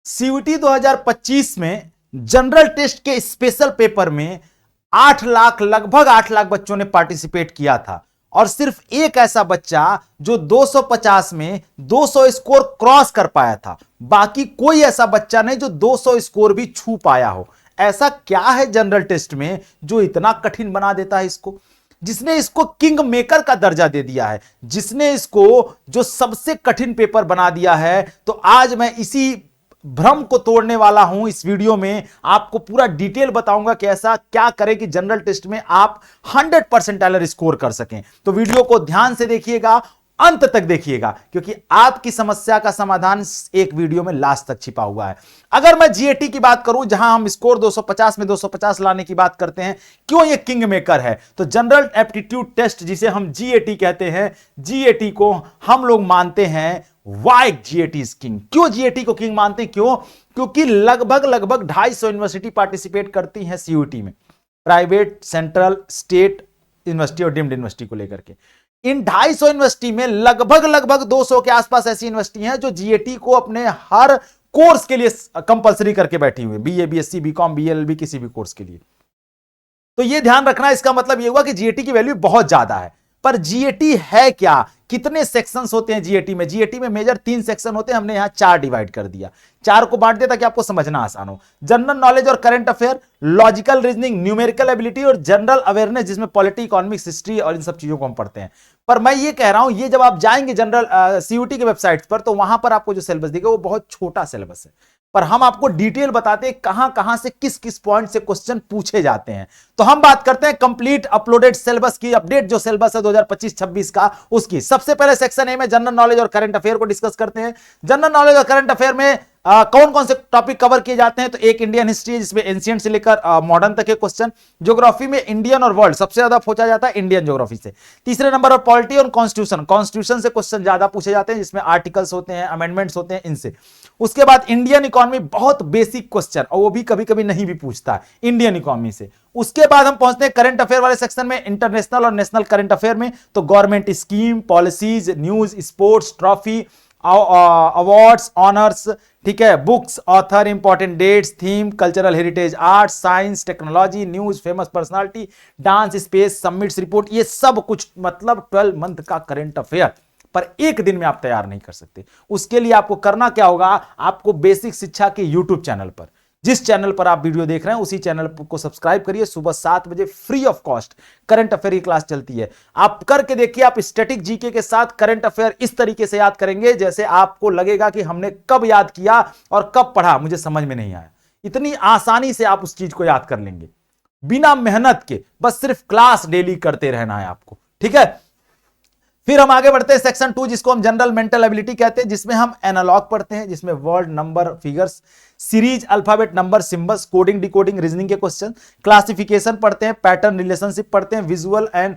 CUT 2025 में general test के special paper में 8 लाख लगभग 8 लाख बच्चों ने पार्टिसिपेट किया था और सिर्फ एक ऐसा बच्चा जो 250 में 200 स्कोर क्रॉस कर पाया था। बाकी कोई ऐसा बच्चा नहीं जो 200 स्कोर भी छू पाया हो। ऐसा क्या है जनरल टेस्ट में जो इतना कठिन बना देता है इसको, जिसने इसको किंग मेकर का दर्जा दे दिया है, जिसने इसको जो सबसे कठिन पेपर बना दिया है। तो आज मैं इसी भ्रम को तोड़ने वाला हूं। इस वीडियो में आपको पूरा डिटेल बताऊंगा कि ऐसा क्या करें कि जनरल टेस्ट में आप 100% स्कोर कर सकें। तो वीडियो को ध्यान से देखिएगा, अंत तक देखिएगा, क्योंकि आपकी समस्या का समाधान एक वीडियो में लास्ट तक छिपा हुआ है। अगर मैं जीएटी की बात करूं, जहां हम स्कोर 250 में 250 लाने की बात करते हैं, क्यों यह किंग मेकर है? तो जनरल एप्टीट्यूड टेस्ट, जिसे हम जीएटी कहते हैं, जीएटी को हम लोग मानते हैं वाई जीएटी इज किंग। क्यों जीएटी को किंग मानते हैं? क्यों? क्योंकि लगभग 250 यूनिवर्सिटी पार्टिसिपेट करती हैं सीयूटी में, प्राइवेट, सेंट्रल, स्टेट यूनिवर्सिटी और डीम्ड यूनिवर्सिटी को लेकर के। इन 250 यूनिवर्सिटी में लगभग 200 के आसपास ऐसी यूनिवर्सिटी हैं जो जीएटी को अपने हर कोर्स के लिए कंपलसरी करके बैठी हुई, बीए, बीएससी, बीकॉम, बीएलएलबी, किसी भी कोर्स के लिए। तो यह ध्यान रखना, इसका मतलब यह हुआ कि जीएटी की वैल्यू बहुत ज्यादा है। पर जीएटी है क्या? कितने सेक्शंस होते हैं जीएटी में? जीएटी में मेजर 3 सेक्शन होते हैं, हमने यहां 4 डिवाइड कर दिया, 4 को बांट दिया ताकि आपको समझना आसान हो। जनरल नॉलेज और current affair, logical reasoning, numerical ability और जनरल अवेयरनेस, जिसमें पॉलिटी, इकोनॉमिक्स, हिस्ट्री और इन सब चीजों को हम पढ़ते हैं। पर मैं ये कह रहा हूं, ये जब आप जाएंगे जनरल सीयूटी के वेबसाइट पर, तो वहां पर आपको जो सिलेबस दिखेगा वो बहुत छोटा सिलेबस है, पर हम आपको डिटेल बताते हैं कहां कहां से किस किस पॉइंट से क्वेश्चन पूछे जाते हैं। तो हम बात करते हैं कंप्लीट अपलोडेड सिलेबस की, अपडेट जो सिलेबस है 2025-26 का, उसकी। सबसे पहले सेक्शन ए में जनरल नॉलेज और करंट अफेयर को डिस्कस करते हैं। जनरल नॉलेज और करंट अफेयर में कौन कौन से टॉपिक कवर किए जाते हैं? तो एक इंडियन हिस्ट्री है, जिसमें एंशिएंट से लेकर मॉडर्न तक के क्वेश्चन। ज्योग्राफी में इंडियन और वर्ल्ड, सबसे ज्यादा पूछा जाता है इंडियन ज्योग्राफी से। तीसरे नंबर पर पॉलिटी और कॉन्स्टिट्यूशन, कॉन्स्टिट्यूशन से क्वेश्चन ज्यादा पूछे जाते हैं, जिसमें आर्टिकल्स होते हैं, अमेंडमेंट्स होते हैं, इनसे। उसके बाद इंडियन इकोनॉमी, बहुत बेसिक क्वेश्चन, और वो भी कभी कभी नहीं भी पूछता है इंडियन इकोनॉमी से। उसके बाद हम पहुंचते हैं करंट अफेयर वाले सेक्शन में, इंटरनेशनल और नेशनल करंट अफेयर में। तो government scheme, policies, news, sports, trophy, awards, honours, ठीक है, books, author, important dates, theme, cultural heritage, art, science, technology, news, famous personality, dance, space, summits report, ये सब कुछ मतलब 12 मंथ का करंट अफेयर। पर एक दिन में आप तैयार नहीं कर सकते। उसके लिए आपको करना क्या होगा? आपको बेसिक शिक्षा के यूट्यूब चैनल पर, जिस चैनल पर आप वीडियो देख रहे हैं, उसी चैनल को सब्सक्राइब करिए। सुबह 7 बजे free of cost current affair की क्लास चलती है। आप करके देखिए, आप स्टैटिक जीके के साथ करंट अफेयर इस तरीके से याद करेंगे जैसे आपको लगेगा कि हमने कब याद किया और कब पढ़ा, मुझे समझ में नहीं आया। इतनी आसानी से आप उस चीज को याद कर लेंगे बिना मेहनत के। बस सिर्फ क्लास डेली करते रहना है आपको, ठीक है। फिर हम आगे बढ़ते हैं सेक्शन 2, जिसको हम जनरल मेंटल एबिलिटी कहते हैं, जिसमें हम एनालॉग पढ़ते हैं, जिसमें word, number, figures, series, alphabet, number, symbols, coding, decoding, reasoning के क्वेश्चन, क्लासिफिकेशन पढ़ते हैं, पैटर्न, रिलेशनशिप पढ़ते हैं, visual and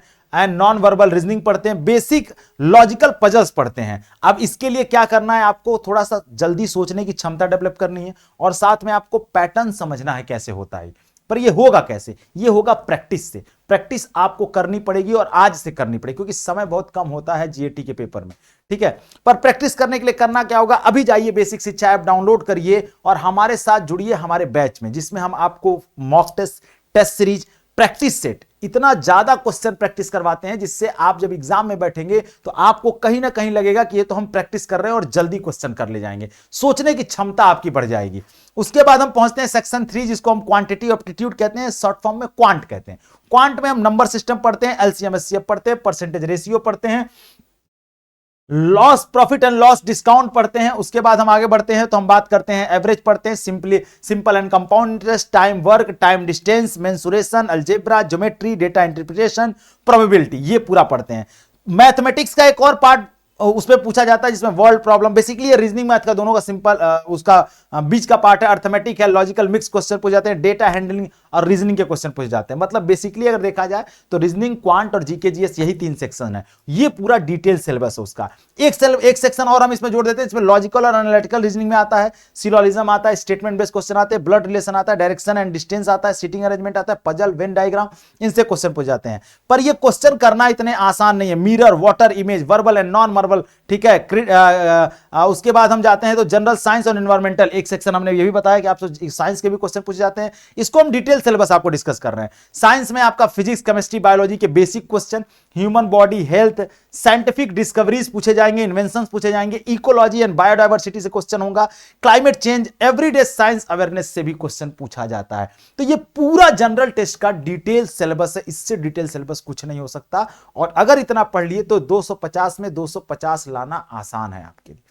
non verbal reasoning पढ़ते हैं, बेसिक लॉजिकल पजल्स पढ़ते हैं। अब इसके लिए क्या करना है? आपको थोड़ा सा जल्दी सोचने की क्षमता डेवलप करनी है, और साथ में आपको पैटर्न समझना है कैसे होता है। पर ये होगा कैसे? ये होगा प्रैक्टिस से। प्रैक्टिस आपको करनी पड़ेगी, और आज से करनी पड़ेगी, क्योंकि समय बहुत कम होता है जीएटी के पेपर में, ठीक है। पर प्रैक्टिस करने के लिए करना क्या होगा? अभी जाइए बेसिक शिक्षा ऐप डाउनलोड करिए और हमारे साथ जुड़िए हमारे बैच में, जिसमें हम आपको mock test, test series, practice set, इतना ज्यादा क्वेश्चन प्रैक्टिस करवाते हैं, जिससे आप जब एग्जाम में बैठेंगे तो आपको कहीं ना कहीं लगेगा कि ये तो हम प्रैक्टिस कर रहे हैं, और जल्दी क्वेश्चन कर ले जाएंगे। सोचने की क्षमता आपकी बढ़ जाएगी। उसके बाद हम पहुंचते हैं सेक्शन 3, जिसको हम क्वांटिटी एप्टीट्यूड कहते हैं, शॉर्ट फॉर्म में क्वांट कहते हैं। क्वांट में हम नंबर सिस्टम पढ़ते हैं, एलसीएम एचसीएफ पढ़ते हैं, परसेंटेज रेशियो पढ़ते हैं, loss, profit and loss, discount पढ़ते हैं। उसके बाद हम आगे बढ़ते हैं तो हम बात करते हैं एवरेज पढ़ते हैं, simple and compound interest, time work, time distance, mensuration, algebra, geometry, data interpretation, probability, ये पूरा पढ़ते हैं। मैथमेटिक्स का एक और पार्ट उसमें पूछा जाता है, जिसमें world problem, basically reasoning math का दोनों का सिंपल उसका बीच का पार्ट है। अर्थमेटिक है, लॉजिकल मिक्स क्वेश्चन पूछे जाते हैं, डेटा हैंडलिंग और रीजनिंग के क्वेश्चन पूछे जाते हैं। मतलब बेसिकली अगर देखा जाए तो रीजनिंग, क्वांट और जीके जीएस, यही 3 सेक्शन है। ये पूरा डिटेल सिलेबस है उसका। एक सेक्शन और हम इसमें जोड़ देते हैं, इसमें लॉजिकल और एनालिटिकल रीजनिंग में आता है, सिलोजिज्म आता है, स्टेटमेंट बेस्ड क्वेश्चन आते हैं, ब्लड रिलेशन आता है, डायरेक्शन एंड डिस्टेंस आता है, सीटिंग अरेंजमेंट आता है, पजल, वेन डायग्राम, इनसे क्वेश्चन पूछे जाते हैं। पर ये क्वेश्चन करना इतने आसान नहीं है। Mirror, water image, verbal and non verbal ठीक है। उसके बाद हम जाते हैं तो जनरल साइंस और एनवायरमेंटल, एक सेक्शन हमने ये भी बताया कि आपसे साइंस के भी क्वेश्चन पूछे जाते हैं। इसको हम डिटेल सिलेबस आपको डिस्कस कर रहे हैं। साइंस में आपका फिजिक्स, केमिस्ट्री, बायोलॉजी के basic question, human body, health, scientific discoveries पूछे जाएंगे, इन्वेंशंस पूछे जाएंगे, इकोलॉजी एंड बायोडाइवर्सिटी से क्वेश्चन होगा, climate change, everyday science awareness से भी क्वेश्चन पूछा जाता है। तो ये पूरा जनरल टेस्ट का डिटेल सिलेबस है, इससे डिटेल सिलेबस कुछ नहीं हो सकता। और अगर इतना पढ़ लिए तो 250 में 250 लाना आसान है आपके लिए।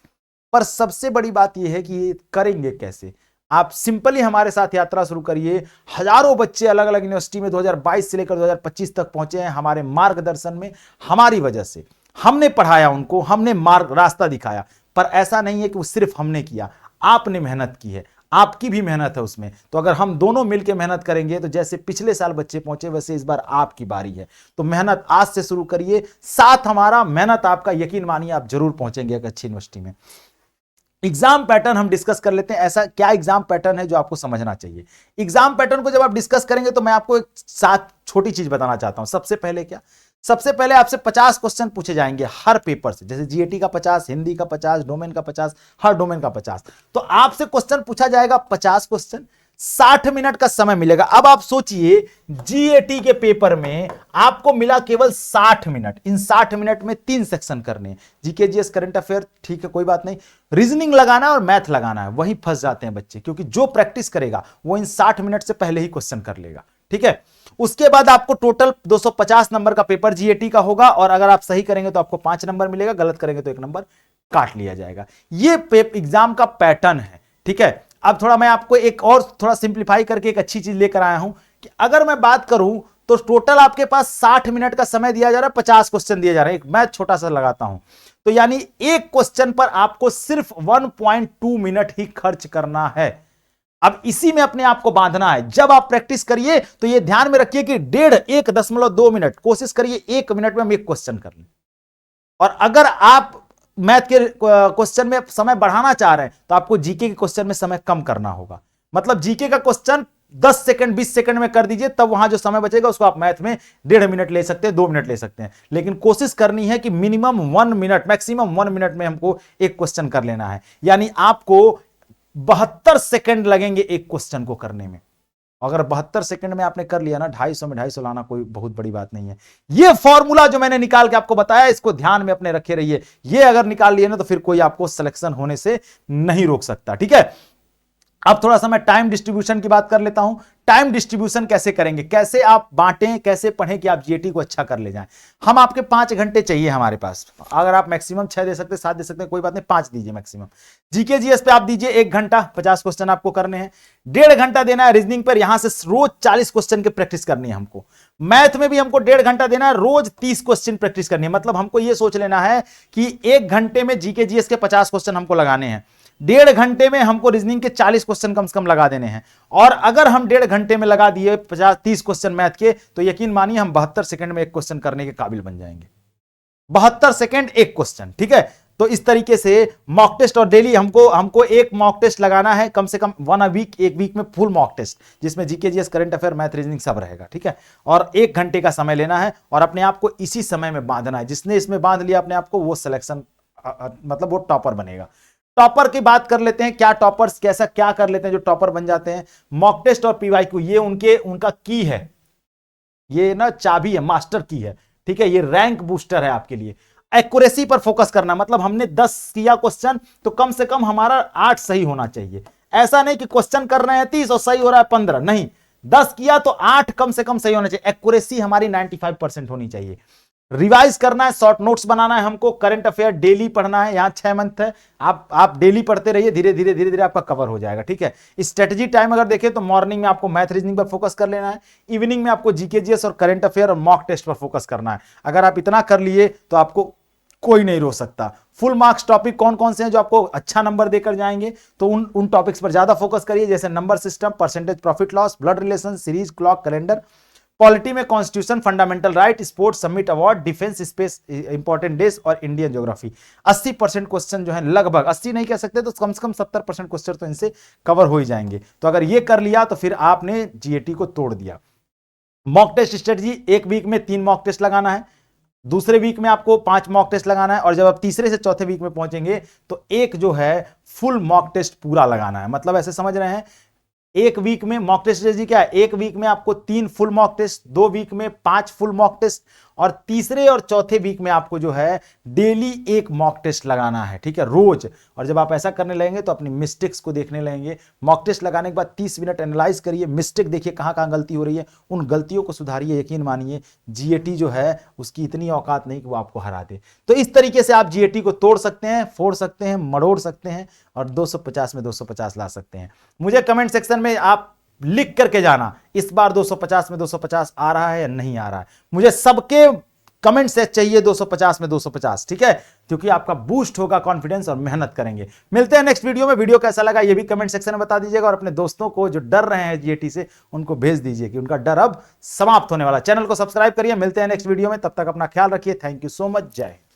पर सबसे बड़ी बात यह है कि ये करेंगे कैसे। आप सिंपली हमारे साथ यात्रा शुरू करिए। हजारों बच्चे अलग अलग यूनिवर्सिटी में 2022 से लेकर 2025 तक पहुंचे हैं हमारे मार्गदर्शन में, हमारी वजह से। हमने पढ़ाया उनको, हमने मार्ग रास्ता दिखाया। पर ऐसा नहीं है कि वो सिर्फ हमने किया, आपने मेहनत की है, आपकी भी मेहनत है उसमें। तो अगर हम दोनों मिलकर मेहनत करेंगे तो जैसे पिछले साल बच्चे पहुंचे वैसे इस बार आपकी बारी है। तो मेहनत आज से शुरू करिए, साथ हमारा, मेहनत आपका, यकीन मानिए आप जरूर पहुंचेंगे एक अच्छी यूनिवर्सिटी में। एग्जाम पैटर्न हम डिस्कस कर लेते हैं। ऐसा क्या एग्जाम पैटर्न है जो आपको समझना चाहिए। एग्जाम पैटर्न को जब आप डिस्कस करेंगे तो मैं आपको एक साथ छोटी चीज बताना चाहता हूं। सबसे पहले क्या, सबसे पहले आपसे 50 क्वेश्चन पूछे जाएंगे हर पेपर से। जैसे जीएटी का 50, हिंदी का 50, डोमेन का 50, हर डोमेन का 50। तो आपसे क्वेश्चन पूछा जाएगा 50 क्वेश्चन, 60 मिनट का समय मिलेगा। अब आप सोचिए जीएटी के पेपर में आपको मिला केवल 60 मिनट। इन 60 मिनट में 3 सेक्शन करने, जीके, जीएस, करंट अफेयर, ठीक है कोई बात नहीं, रीजनिंग लगाना है और मैथ लगाना है। वहीं फंस जाते हैं बच्चे, क्योंकि जो प्रैक्टिस करेगा वो इन 60 मिनट से पहले ही क्वेश्चन कर लेगा। ठीक है, उसके बाद आपको टोटल 250 नंबर का पेपर जीएटी का होगा, और अगर आप सही करेंगे तो आपको 5 नंबर मिलेगा, गलत करेंगे तो 1 नंबर काट लिया जाएगा। ये एग्जाम का पैटर्न है। ठीक है, अब थोड़ा मैं आपको एक और थोड़ा सिंप्लीफाई करके एक अच्छी चीज लेकर आया हूं कि अगर मैं बात करूं तो टोटल आपके पास 60 मिनट का समय दिया जा रहा है, 50 क्वेश्चन दिए जा रहे हैं। एक मैं छोटा सा लगाता हूं, तो यानी एक क्वेश्चन पर आपको सिर्फ 1.2 मिनट ही खर्च करना है। अब इसी में अपने आप को बांधना है। जब आप प्रैक्टिस करिए तो यह ध्यान में रखिए कि 1.5 मिनट, कोशिश करिए 1 मिनट में हम एक क्वेश्चन कर लें। और अगर आप मैथ के क्वेश्चन में समय बढ़ाना चाह रहे हैं तो आपको जीके के क्वेश्चन में समय कम करना होगा। मतलब जीके का क्वेश्चन 10 सेकंड 20 सेकंड में कर दीजिए, तब वहां जो समय बचेगा उसको आप मैथ में 1.5 मिनट ले सकते हैं, 2 मिनट ले सकते हैं। लेकिन कोशिश करनी है कि मिनिमम 1 मिनट, मैक्सिमम 1 मिनट में हमको एक क्वेश्चन कर लेना है। यानी आपको 72 सेकंड लगेंगे एक क्वेश्चन को करने में। अगर 72 सेकंड में आपने कर लिया ना, 250 में 250 लाना कोई बहुत बड़ी बात नहीं है। ये फॉर्मूला जो मैंने निकाल के आपको बताया, इसको ध्यान में अपने रखे रहिए। ये अगर निकाल लिए ना तो फिर कोई आपको सिलेक्शन होने से नहीं रोक सकता। ठीक है, अब थोड़ा सा मैं टाइम डिस्ट्रीब्यूशन की बात कर लेता हूं। टाइम डिस्ट्रीब्यूशन कैसे करेंगे, कैसे आप बांटें, कैसे पढ़ें कि आप जीएटी को अच्छा कर ले जाएं। हम आपके 5 घंटे चाहिए हमारे पास। अगर आप मैक्सिमम 6 दे सकते, 7 दे सकते हैं, कोई बात नहीं, 5 दीजिए मैक्सिमम। जीके जीएस पे आप दीजिए 1 घंटा, 50 क्वेश्चन आपको करने हैं। 1.5 घंटा देना है रीजनिंग पर, यहां से रोज 40 क्वेश्चन की प्रैक्टिस करनी है हमको। मैथ में भी हमको 1.5 घंटा देना है, रोज 30 क्वेश्चन प्रैक्टिस करनी है। मतलब हमको यह सोच लेना है कि 1 घंटे में जीके जीएस के 50 क्वेश्चन हमको लगाने हैं, 1.5 घंटे में हमको रीजनिंग के 40 क्वेश्चन कम से कम लगा देने हैं। और अगर हम 1.5 घंटे में लगा दिए 50-30 क्वेश्चन मैथ के, तो यकीन मानिए हम 72 सेकंड में एक क्वेश्चन करने के काबिल बन जाएंगे। 72 सेकंड एक क्वेश्चन। ठीक है, तो इस तरीके से मॉक टेस्ट, और डेली हमको एक मॉक टेस्ट लगाना है, कम से कम 1 वीक, एक वीक में फुल मॉक टेस्ट, जिसमें GK GS, current affair, math, reasoning सब रहेगा। ठीक है, और 1 घंटे का समय लेना है और अपने आप को इसी समय में बांधना है। जिसने इसमें बांध लिया अपने आप को, वो सिलेक्शन, मतलब वो टॉपर बनेगा। टॉपर की बात कर लेते हैं, क्या टॉपर्स कैसा क्या कर लेते हैं जो टॉपर बन जाते हैं। मॉक टेस्ट और पीवाईक्यू, ये उनका की है, ये ना चाबी है, मास्टर की है। ठीक है, ये रैंक बूस्टर है आपके लिए। एक्यूरेसी पर फोकस करना, मतलब हमने 10 किया क्वेश्चन तो कम से कम हमारा 8 सही होना चाहिए। ऐसा नहीं कि क्वेश्चन कर रहे हैं 30 और सही हो रहा है 15, नहीं, 10 किया तो 8 कम से कम सही होना चाहिए। एक्यूरेसी हमारी 95% होनी चाहिए। रिवाइज करना है, शॉर्ट नोट्स बनाना है हमको, करंट अफेयर डेली पढ़ना है। यहां 6 मंथ है, आप डेली पढ़ते रहिए, धीरे धीरे आपका कवर हो जाएगा। ठीक है, स्ट्रेटजी टाइम अगर देखें तो मॉर्निंग में आपको मैथ रीजनिंग पर फोकस कर लेना है, इवनिंग में आपको जीके जीएस और करंट अफेयर और मॉक टेस्ट पर फोकस करना है। अगर आप इतना कर लिए तो आपको कोई नहीं रोक सकता। फुल मार्क्स टॉपिक कौन कौन से हैं जो आपको अच्छा नंबर देकर जाएंगे, तो उन टॉपिक्स पर ज्यादा फोकस करिए, जैसे number system, percentage, profit loss, blood relation, series, clock, calendar. Polity में constitution, fundamental right, sports, summit award, defence, space, important days और इंडियन ज्योग्राफी। 80% क्वेश्चन जो है, लगभग 80 नहीं कह सकते तो कम से कम 70% क्वेश्चन तो इनसे कवर हो ही जाएंगे। तो अगर ये कर लिया तो फिर आपने जीएटी को तोड़ दिया। मॉक टेस्ट स्ट्रेटजी, 1 वीक में 3 मॉक टेस्ट लगाना है। दूसरे वीक में आपको 5 मॉक टेस्ट लगाना है, और जब आप तीसरे से चौथे वीक में पहुंचेंगे तो एक जो है फुल मॉक टेस्ट पूरा लगाना है। मतलब ऐसे समझ रहे हैं, एक वीक में मॉक टेस्ट जी क्या है, एक वीक में आपको 3 फुल मॉक टेस्ट, 2 वीक में 5 फुल मॉक टेस्ट, और तीसरे और चौथे वीक में आपको जो है डेली एक मॉक टेस्ट लगाना है, ठीक है, रोज। और जब आप ऐसा करने लगेंगे तो अपनी मिस्टेक्स को देखने लगेंगे। मॉक टेस्ट लगाने के बाद 30 मिनट एनालाइज करिए, मिस्टेक देखिए कहां कहां गलती हो रही है, उन गलतियों को सुधारिए। यकीन मानिए जीएटी जो है उसकी इतनी औकात नहीं कि वो आपको हरा दे। तो इस तरीके से आप जीएटी को तोड़ सकते हैं, फोड़ सकते हैं, मरोड़ सकते हैं, और 250 में 250 ला सकते हैं। मुझे कमेंट सेक्शन में आप लिख करके जाना इस बार 250 में 250 आ रहा है या नहीं आ रहा है। मुझे सबके कमेंट से चाहिए 250 में 250, ठीक है, क्योंकि आपका बूस्ट होगा कॉन्फिडेंस और मेहनत करेंगे। मिलते हैं नेक्स्ट वीडियो में। वीडियो कैसा लगा ये भी कमेंट सेक्शन में बता दीजिएगा, और अपने दोस्तों को जो डर रहे हैं जीएटी से उनको भेज दीजिए कि उनका डर अब समाप्त होने वाला। चैनल को सब्सक्राइब करिए। मिलते हैं नेक्स्ट वीडियो में, तब तक अपना ख्याल रखिए। Thank you so much. जय हिंद।